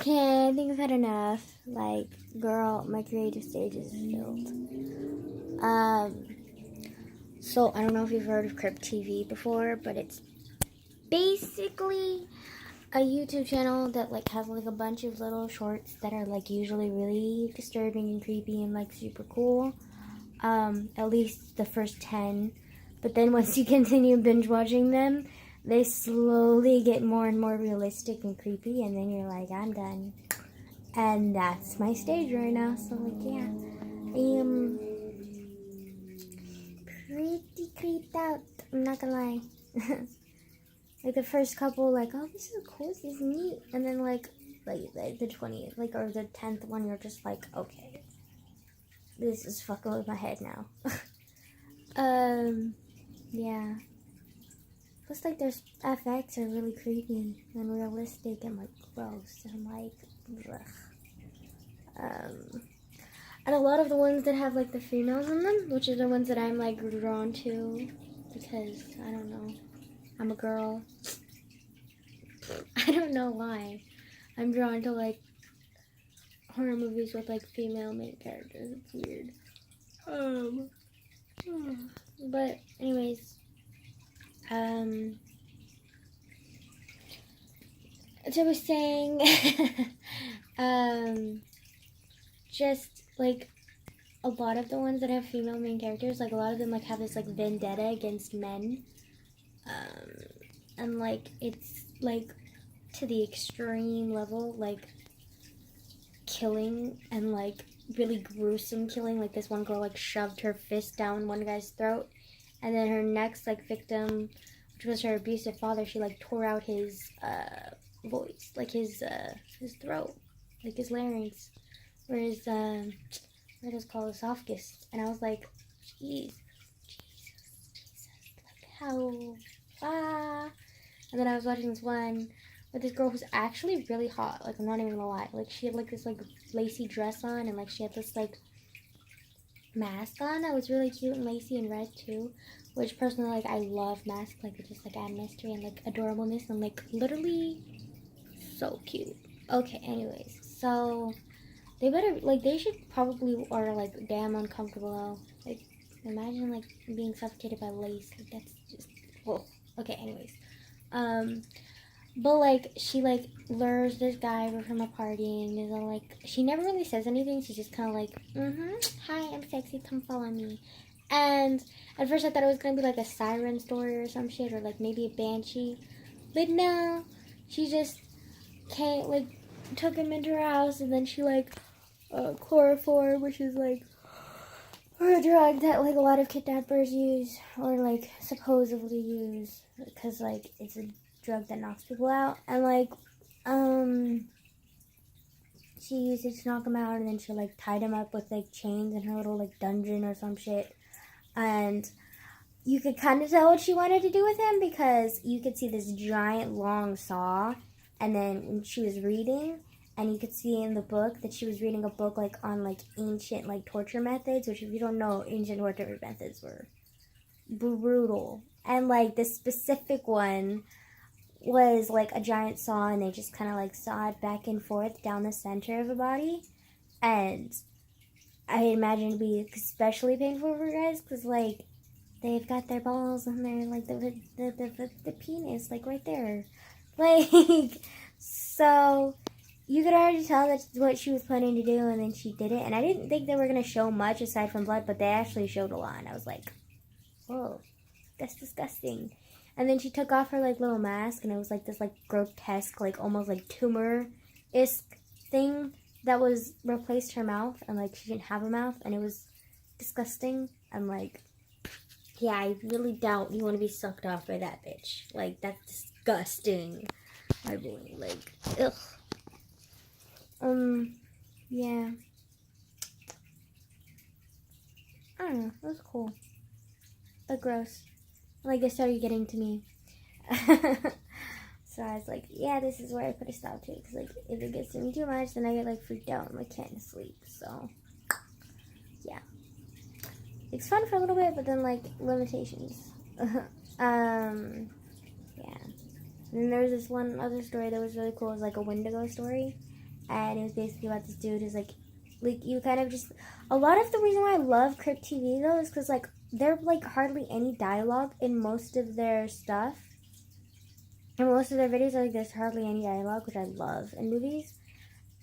Okay, I think I've had enough. Like, girl, my creative stage is filled. So I don't know if you've heard of Crypt TV before, but it's basically a YouTube channel that like has like a bunch of little shorts that are like usually really disturbing and creepy and like super cool. At least the first 10. But then once you continue binge watching them, they slowly get more and more realistic and creepy, and then you're like, I'm done. And that's my stage right now. So like, yeah, I am pretty creeped out. I'm not gonna lie. Like the first couple, like, oh, this is cool, this is neat, and then like the 20th, like, or the 10th one, you're just like, okay, this is fucking with my head now. Yeah. Plus, like, their FX are really creepy and realistic and like gross, and I'm like, ugh. And a lot of the ones that have like the females in them, which are the ones that I'm like drawn to, because I don't know, I'm a girl. I don't know why. I'm drawn to like horror movies with like female main characters. It's weird. But anyways, as I was saying, just like a lot of the ones that have female main characters, like a lot of them like have this like vendetta against men, and like it's like to the extreme level, like killing and like really gruesome killing. Like this one girl like shoved her fist down one guy's throat, and then her next like victim, which was her abusive father, she like tore out his voice, like his throat, like his larynx, or his what is called esophagus. And I was like, jeez, Jesus, like how and then I was watching this one with this girl who's actually really hot. Like, I'm not even gonna lie. Like, she had like this like lacy dress on, and like she had this like mask on that was really cute and lacy and red too. Which personally, like, I love masks. Like, they just like add mystery and like adorableness and like literally so cute. Okay, anyways, so they better like they should probably are like damn uncomfortable though. Like, imagine like being suffocated by lace. Like, that's just whoa. Okay, anyways, but like she like lures this guy over from a party, and is all like, she never really says anything. She's just kind of like, hi, I'm sexy, come follow me. And at first I thought it was gonna be like a siren story or some shit, or like maybe a banshee, but no, she just came like took him into her house, and then she like chloroform, which is like a drug that like a lot of kidnappers use, or like supposedly use, because like it's a drug that knocks people out, and like she used it to knock him out, and then she like tied him up with like chains in her little like dungeon or some shit. And you could kind of tell what she wanted to do with him, because you could see this giant long saw, and then when she was reading, and you could see in the book that she was reading a book like on like ancient like torture methods, which if you don't know, ancient torture methods were brutal. And like this specific one was like a giant saw, and they just kind of like saw it back and forth down the center of a body. And I imagine it'd be especially painful for guys, because like they've got their balls and they're like the penis like right there, like so you could already tell that's what she was planning to do, and then she did it. And I didn't think they were gonna show much aside from blood, but they actually showed a lot, and I was like, whoa, that's disgusting. And then she took off her like little mask, and it was like this like grotesque, like almost like tumor-esque thing that was replaced her mouth, and like she didn't have a mouth, and it was disgusting. I'm like, yeah, I really doubt you want to be sucked off by that bitch. Like, that's disgusting. I really like, ugh. Yeah. I don't know. It was cool, but gross. Like, it started getting to me. So I was like, yeah, this is where I put a stop to it. Because, like, if it gets to me too much, then I get, like, freaked out and I can't sleep. So, yeah. It's fun for a little bit, but then, like, limitations. Yeah. And then there was this one other story that was really cool. It was, like, a Wendigo story. and it was basically about this dude who's like you kind of just, a lot of the reason why I love Crypt TV though is because like there like hardly any dialogue in most of their stuff. In most of their videos, like there's hardly any dialogue, which I love in movies.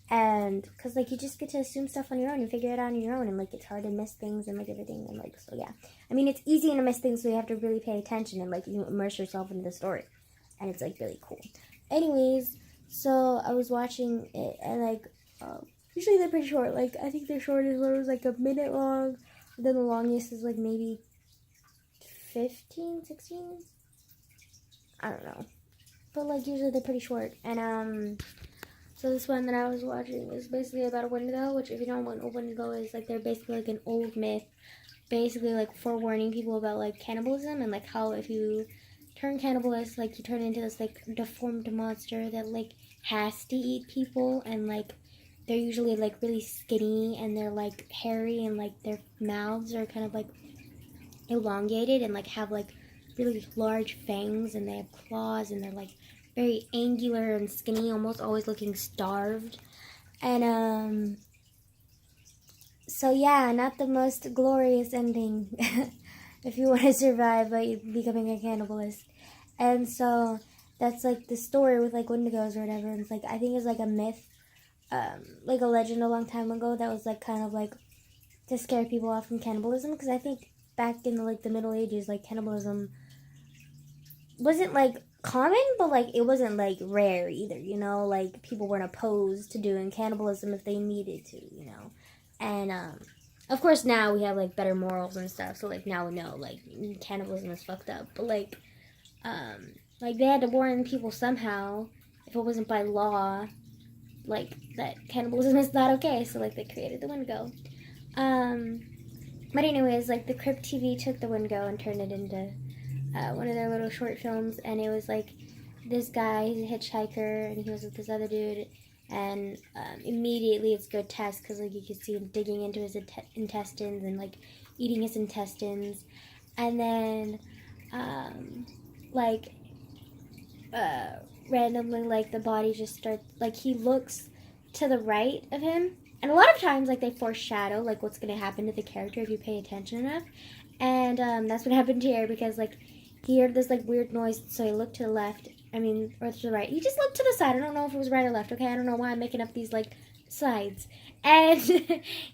And because like you just get to assume stuff on your own and figure it out on your own, and like it's hard to miss things and like everything, and like, so yeah, I mean it's easy to miss things, so you have to really pay attention and like you immerse yourself into the story, and it's like really cool. Anyways, so I was watching it, and like usually they're pretty short. Like I think the shortest one was like a minute long, then the longest is like maybe 15, 16, I don't know, but like usually they're pretty short. And so this one that I was watching is basically about a Wendigo, which if you don't know what a Wendigo is, like they're basically like an old myth, basically like forewarning people about like cannibalism, and like how if you turn cannibalist, like you turn into this like deformed monster that like has to eat people, and like they're usually like really skinny, and they're like hairy, and like their mouths are kind of like elongated and like have like really large fangs, and they have claws, and they're like very angular and skinny, almost always looking starved. And so yeah, not the most glorious ending if you want to survive by becoming a cannibalist. And so that's like the story with like Wendigos or whatever. And it's like, I think it's like a myth, like a legend a long time ago that was like kind of like to scare people off from cannibalism, because I think back in like the Middle Ages, like cannibalism wasn't like common, but like it wasn't like rare either, you know, like people weren't opposed to doing cannibalism if they needed to, you know. And of course now we have like better morals and stuff, so like now we know like cannibalism is fucked up, but like they had to warn people somehow, if it wasn't by law, like that cannibalism is not okay, so like they created the Wendigo. But anyways, like the Crypt TV took the Wendigo and turned it into one of their little short films, and it was like this guy, he's a hitchhiker, and he was with this other dude, and immediately it's grotesque because like you could see him digging into his intestines and like eating his intestines, and then randomly like the body just starts, like he looks to the right of him, and a lot of times like they foreshadow like what's going to happen to the character if you pay attention enough, and that's what happened here, because like he heard this like weird noise, so he looked to the left, or to the right. He just looked to the side. I don't know if it was right or left, okay? I don't know why I'm making up these like sides. And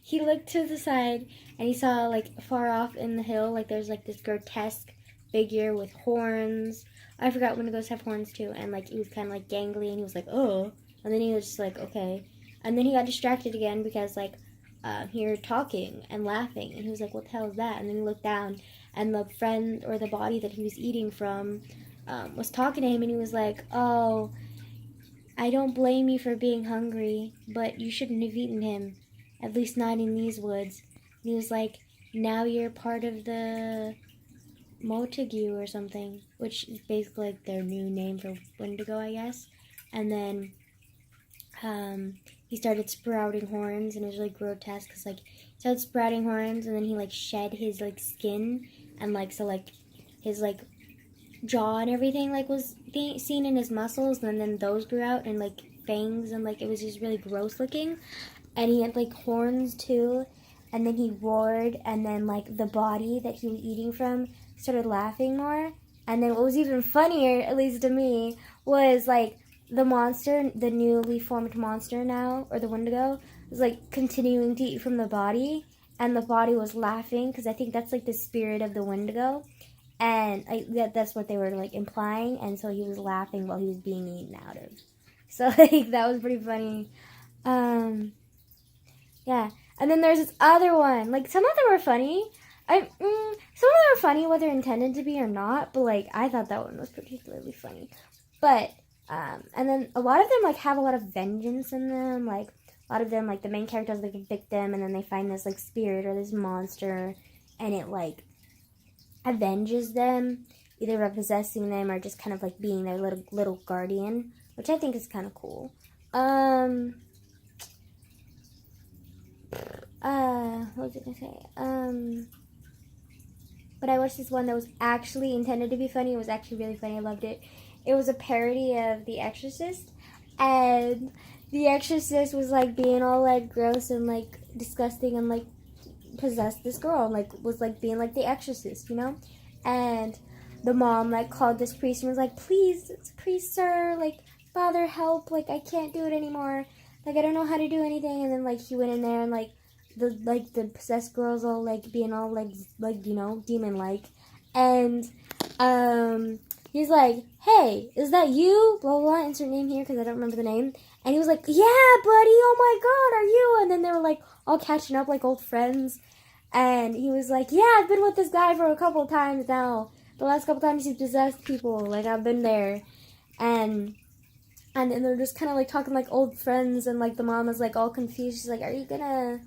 he looked to the side, and he saw like far off in the hill, like there's like this grotesque figure with horns. I forgot Wendigos have horns too, and like he was kind of like gangly, and he was like, oh, and then he was just like, okay, and then he got distracted again because like he heard talking and laughing, and he was like, what the hell is that? And then he looked down, and the friend or the body that he was eating from was talking to him, and he was like, oh, I don't blame you for being hungry, but you shouldn't have eaten him, at least not in these woods. And he was like, now you're part of the Montague or something, which is basically like their new name for Wendigo, I guess. And then he started sprouting horns, and it was really grotesque because like he started sprouting horns, and then he like shed his like skin, and like so like his like jaw and everything like was seen in his muscles, and then those grew out, and like fangs, and like it was just really gross looking. And he had like horns too, and then he roared, and then like the body that he was eating from started laughing more. And then what was even funnier, at least to me, was like the monster, the newly formed monster now, or the Wendigo, was like continuing to eat from the body, and the body was laughing, because I think that's like the spirit of the Wendigo, and that's what they were like implying, and so he was laughing while he was being eaten out of. So like that was pretty funny. Yeah, and then there's this other one. Like some of them were funny. Some of them are funny whether intended to be or not, but like I thought that one was particularly funny. But and then a lot of them like have a lot of vengeance in them. Like a lot of them, like the main character is like a victim, and then they find this like spirit or this monster, and it like avenges them, either by possessing them or just kind of like being their little guardian, which I think is kind of cool. What was I gonna say? But I watched this one that was actually intended to be funny. It was actually really funny. I loved it. It was a parody of The Exorcist, and the exorcist was like being all like gross and like disgusting and like possessed this girl and like was like being like the exorcist, you know? And the mom like called this priest and was like, please, priest sir, like, Father, help, like, I can't do it anymore, like, I don't know how to do anything. And then like he went in there and like the possessed girls all like being all like you know, demon like, and he's like, hey, is that you, blah blah blah, insert name here because I don't remember the name. And he was like, yeah buddy, oh my god, are you? And then they were like all catching up like old friends. And he was like, yeah, I've been with this guy for a couple of times now. The last couple times he's possessed people. Like, I've been there. And then they're just kind of, like, talking like old friends. And, like, the mom is, like, all confused. She's like, are you gonna,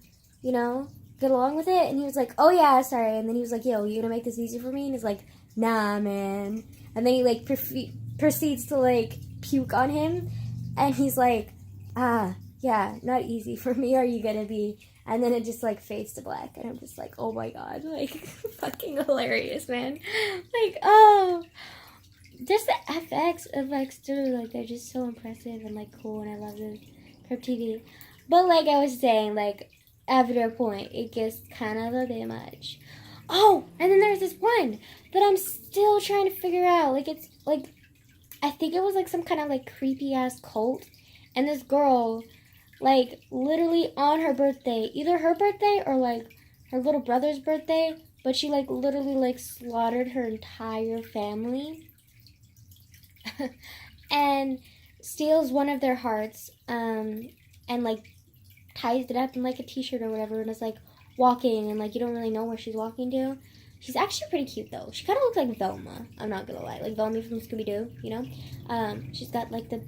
you know, get along with it? And he was like, oh, yeah, sorry. And then he was like, yo, you gonna make this easy for me? And he's like, nah, man. And then he, like, proceeds to, like, puke on him. And he's like, yeah, not easy for me. Are you gonna be? And then it just, like, fades to black. And I'm just like, oh, my God. Like, fucking hilarious, man. Like, oh. Just the FX effects, too. Like, they're just so impressive and, like, cool. And I love the Crypt TV. But, like I was saying, like, after a point, it gets kind of a bit much. Oh, and then there's this one that I'm still trying to figure out. Like, it's, like, I think it was, like, some kind of, like, creepy-ass cult. And this girl, like, literally on her birthday, either her birthday or, like, her little brother's birthday, but she, like, literally, like, slaughtered her entire family and steals one of their hearts, and, like, ties it up in, like, a t-shirt or whatever, and is, like, walking, and, like, you don't really know where she's walking to. She's actually pretty cute, though. She kind of looks like Velma. I'm not gonna lie. Like, Velma from Scooby-Doo, you know? She's got, like, the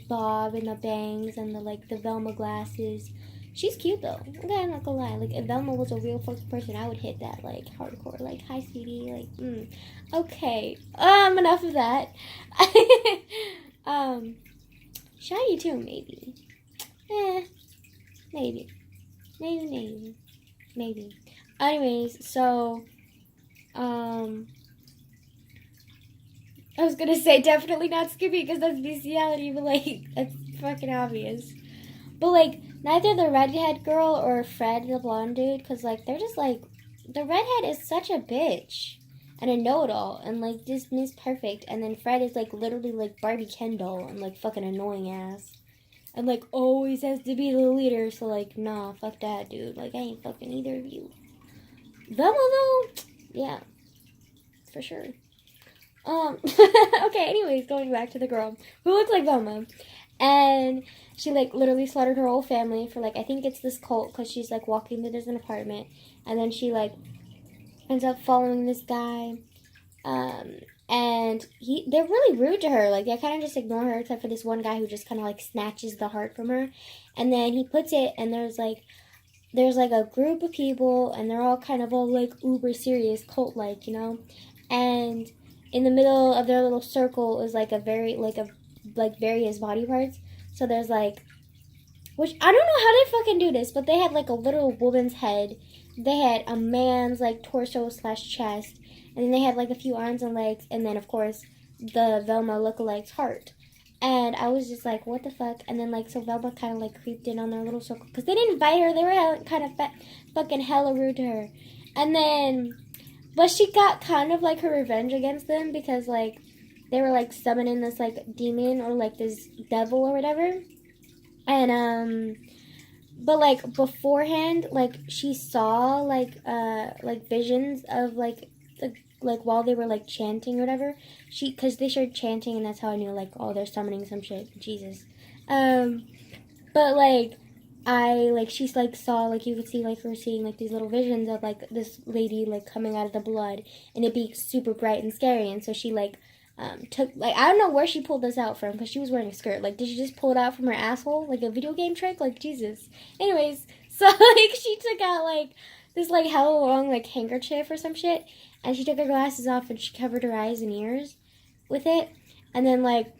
bob and the bangs and the, like, the Velma glasses. She's cute, though. Okay, I'm not gonna lie. Like, if Velma was a real fucking person, I would hit that, like, hardcore. Like, hi, sweetie. Like, Okay. Enough of that. Shiny, too, maybe. Maybe. Maybe. Anyways, so... I was gonna say definitely not Skippy because that's bestiality, but like that's fucking obvious. But like neither the redhead girl or Fred the blonde dude, because like they're just like the redhead is such a bitch and a know-it-all and like just Miss Perfect, and then Fred is like literally like Barbie Ken doll and like fucking annoying ass and like always has to be the leader. So like nah, fuck that dude. Like I ain't fucking either of you. Velma though, yeah. For sure. Okay, anyways, going back to the girl who looks like Velma. And she, like, literally slaughtered her whole family for, like, I think it's this cult because she's, like, walking through this apartment. And then she, like, ends up following this guy. And they're really rude to her. Like, they kind of just ignore her except for this one guy who just kind of, like, snatches the heart from her. And then he puts it, and there's, like, a group of people, and they're all kind of all, like, uber serious, cult-like, you know? And in the middle of their little circle is, like, various body parts. So there's, like, which, I don't know how they fucking do this, but they had, like, a little woman's head. They had a man's, like, torso/chest. And then they had, like, a few arms and legs. And then, of course, the Velma lookalike's heart. And I was just like, what the fuck? And then, like, so Velma kind of, like, creeped in on their little circle. Because they didn't invite her. They were kind of fucking hella rude to her. And then, but she got kind of, like, her revenge against them. Because, like, they were, like, summoning this, like, demon or, like, this devil or whatever. And, but, like, beforehand, like, she saw, like, visions of, like while they were, like, chanting or whatever, because they started chanting, and that's how I knew, like, oh, they're summoning some shit, Jesus. But, like, she's, like, saw, like, you could see, like, her seeing, like, these little visions of, like, this lady, like, coming out of the blood, and it be super bright and scary, and so she, like, took, like, I don't know where she pulled this out from, because she was wearing a skirt. Like, did she just pull it out from her asshole, like a video game trick? Like, Jesus. Anyways, so, like, she took out, like, this, like, hella long, like, handkerchief or some shit, and she took her glasses off, and she covered her eyes and ears with it, and then, like,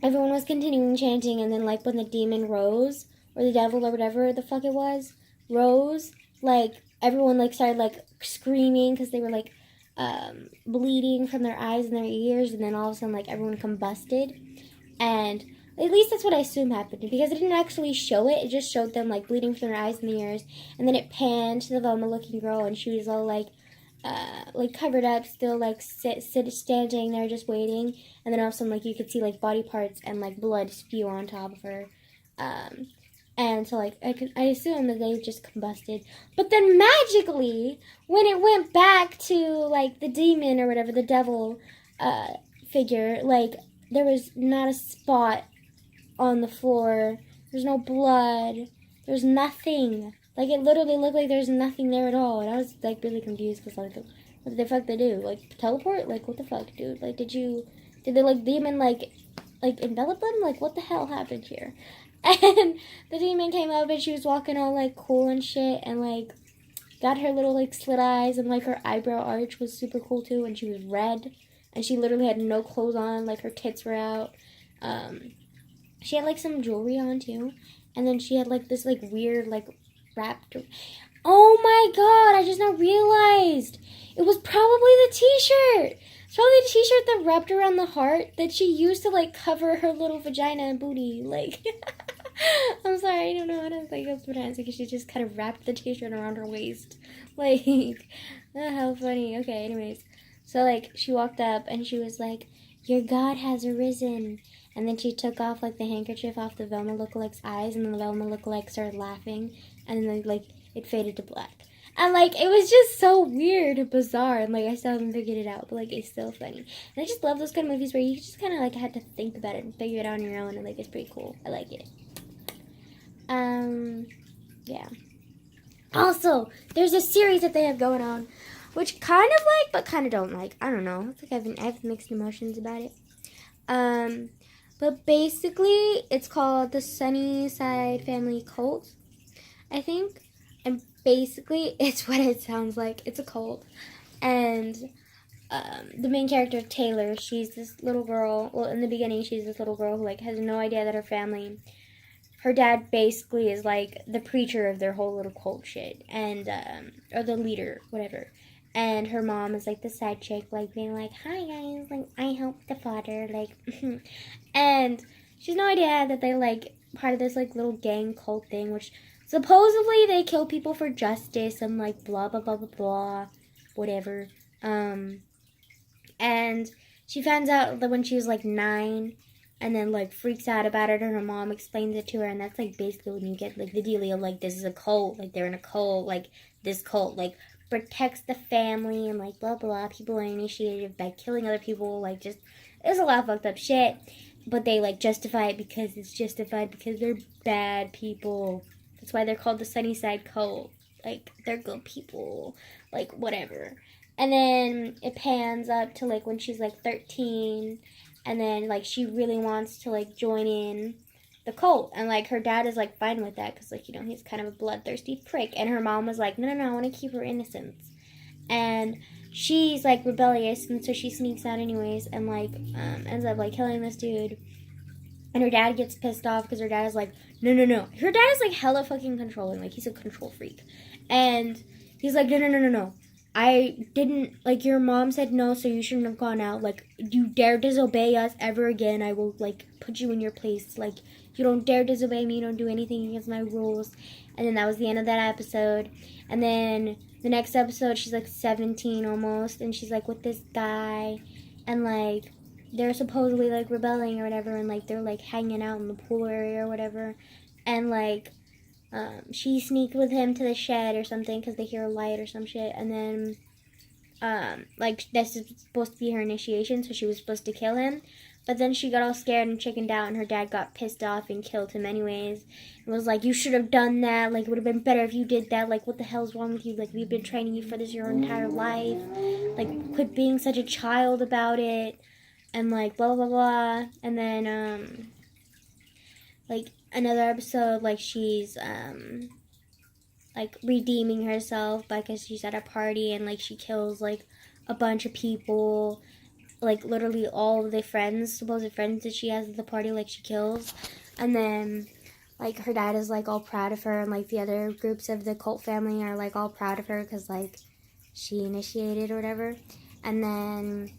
everyone was continuing chanting, and then, like, when the demon rose, or the devil, or whatever the fuck it was, rose, like, everyone, like, started, like, screaming, because they were, like, bleeding from their eyes and their ears, and then all of a sudden, like, everyone combusted, and At least that's what I assume happened, because it didn't actually show it. It just showed them, like, bleeding from their eyes and the ears. And then it panned to the Velma-looking girl, and she was all, like, covered up, still, like, standing there just waiting. And then all of a sudden, like, you could see, like, body parts and, like, blood spew on top of her. And so, like, I assume that they just combusted. But then magically, when it went back to, like, the demon or whatever, the devil figure, like, there was not a spot on the floor. There's no blood. There's nothing. Like, it literally looked like there's nothing there at all. And I was, like, really confused because, like, what the fuck they do? Like, teleport? Like, what the fuck, dude? Like, did they, like, demon, like, envelop them? Like, what the hell happened here? And the demon came up and she was walking all, like, cool and shit and, like, got her little, like, slit eyes and, like, her eyebrow arch was super cool, too, and she was red. And she literally had no clothes on. Like, her tits were out. She had, like, some jewelry on, too. And then she had, like, this, like, weird, like, wrapped... Oh, my God! I just now realized! It was probably the t-shirt! It's probably the t-shirt that wrapped around the heart that she used to, like, cover her little vagina and booty. Like... I'm sorry, I don't know how to, like, pronounce it, because she just kind of wrapped the t-shirt around her waist. Like, how funny. Okay, anyways. So, like, she walked up, and she was like, your God has arisen. And then she took off, like, the handkerchief off the Velma lookalike's eyes, and then the Velma lookalike started laughing, and then, like, it faded to black. And, like, it was just so weird and bizarre, and, like, I still haven't figured it out, but, like, it's still funny. And I just love those kind of movies where you just kind of, like, had to think about it and figure it out on your own, and, like, it's pretty cool. I like it. Yeah. Also, there's a series that they have going on, which kind of like, but kind of don't like. I don't know. It's like I have mixed emotions about it. But basically, it's called the Sunnyside Family Cult, I think. And basically, it's what it sounds like. It's a cult. And the main character, Taylor, she's this little girl. Well, in the beginning, she's this little girl who, like, has no idea that her dad basically is, like, the preacher of their whole little cult shit, and, or the leader, whatever. And her mom is, like, the side chick, like, being like, hi, guys, like, I help the father, like, and she has no idea that they're, like, part of this, like, little gang cult thing, which supposedly they kill people for justice and, like, blah, blah, blah, blah, blah, whatever. And she finds out that when she was, like, 9, and then, like, freaks out about it, and her mom explains it to her, and that's, like, basically when you get, like, the dealio, like, this is a cult, like, they're in a cult, like, this cult, like, protects the family, and, like, blah, blah, people are initiated by killing other people, like, just, there's a lot of fucked up shit, but they, like, justify it because it's justified because they're bad people. That's why they're called the Sunnyside Cult. Like, they're good people, like, whatever. And then it pans up to, like, when she's, like, 13, and then, like, she really wants to, like, join in the cult. And, like, her dad is, like, fine with that because, like, you know, he's kind of a bloodthirsty prick. And her mom was like, no, I want to keep her innocence. And she's, like, rebellious, and so she sneaks out anyways and, like, ends up, like, killing this dude. And her dad gets pissed off because her dad is like, no. Her dad is, like, hella fucking controlling. Like, he's a control freak. And he's like, no. I didn't, like, your mom said no, so you shouldn't have gone out. Like, you dare disobey us ever again, I will, like, put you in your place. Like, you don't dare disobey me, you don't do anything against my rules. And then that was the end of that episode. And then the next episode, she's, like, 17 almost, and she's, like, with this guy. And, like, they're supposedly, like, rebelling or whatever, and, like, they're, like, hanging out in the pool area or whatever. And, like, she sneaked with him to the shed or something because they hear a light or some shit. And then, like, this is supposed to be her initiation, so she was supposed to kill him. But then she got all scared and chickened out, and her dad got pissed off and killed him anyways. And was like, you should have done that. Like, it would have been better if you did that. Like, what the hell's wrong with you? Like, we've been training you for this your entire life. Like, quit being such a child about it. And, like, blah, blah, blah. And then, like, another episode, like, she's, like, redeeming herself because she's at a party and, like, she kills, like, a bunch of people. Like, literally all of the friends, supposed friends that she has at the party, like, she kills. And then, like, her dad is, like, all proud of her, and, like, the other groups of the cult family are, like, all proud of her because, like, she initiated or whatever. And then,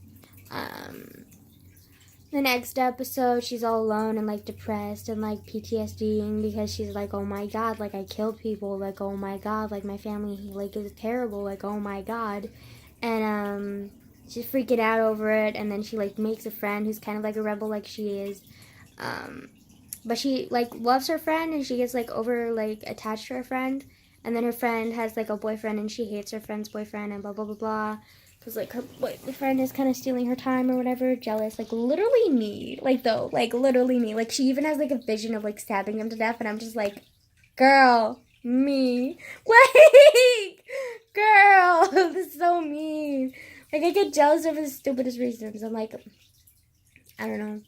The next episode, she's all alone and like depressed and like PTSDing because she's like, oh my god, like I killed people, like oh my god, like my family like is terrible, like oh my god, and she's freaking out over it, and then she like makes a friend who's kind of like a rebel like she is, but she like loves her friend and she gets like over like attached to her friend, and then her friend has like a boyfriend and she hates her friend's boyfriend and blah blah blah blah. Cause like her boyfriend is kind of stealing her time or whatever, jealous, like literally me, like though, like literally me, like she even has like a vision of like stabbing him to death, and I'm just like, girl, me, like, girl, this is so mean. Like I get jealous over the stupidest reasons. I'm like, I don't know.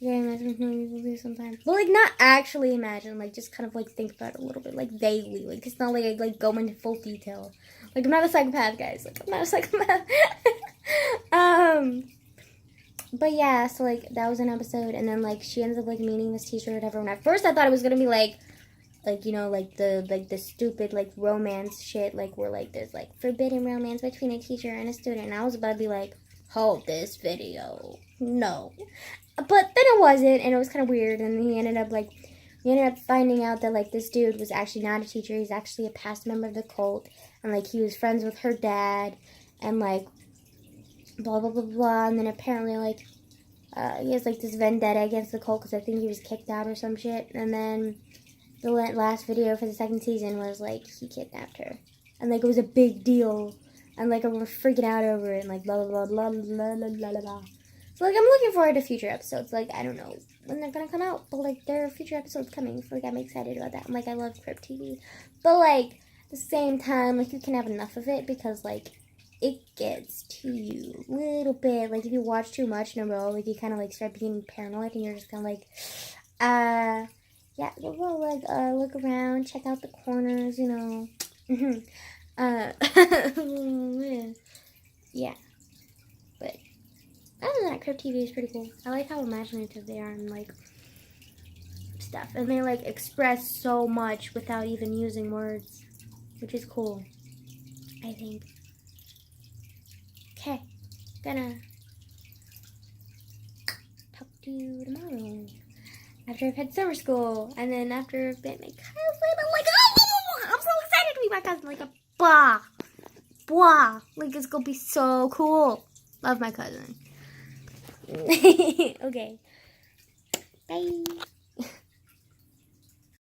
Yeah, imagine people do sometimes, but like not actually imagine, like just kind of like think about it a little bit, like vaguely, like it's not like I like go into full detail. Like I'm not a psychopath, guys. Like I'm not a psychopath. But yeah, so like that was an episode, and then like she ends up like meeting this teacher or whatever. And at first I thought it was gonna be like you know like the stupid like romance shit, like where like there's like forbidden romance between a teacher and a student. And I was about to be like, hold this video, no. But then it wasn't, and it was kind of weird. And we ended up finding out that like this dude was actually not a teacher. He's actually a past member of the cult, and like he was friends with her dad, and like blah blah blah blah. And then apparently like he has like this vendetta against the cult because I think he was kicked out or some shit. And then the last video for the second season was like he kidnapped her, and like it was a big deal, and like everyone was freaking out over it, and like blah blah blah blah blah blah blah blah. So, like, I'm looking forward to future episodes. Like, I don't know when they're gonna come out, but, like, there are future episodes coming. So, like, I'm excited about that. I'm like, I love Crypt TV. But, like, at the same time, like, you can have enough of it because, like, it gets to you a little bit. Like, if you watch too much in a row, like, you kind of, like, start being paranoid and you're just kind of like, yeah, we'll, like, look around, check out the corners, you know. Yeah. But other than that, Crypt TV is pretty cool. I like how imaginative they are and like stuff, and they like express so much without even using words, which is cool, I think. Okay, gonna talk to you tomorrow after I've had summer school, and then after I've met my cousin. I'm like, oh, I'm so excited to meet my cousin. Like a blah, like it's gonna be so cool. Love my cousin. Okay. Bye.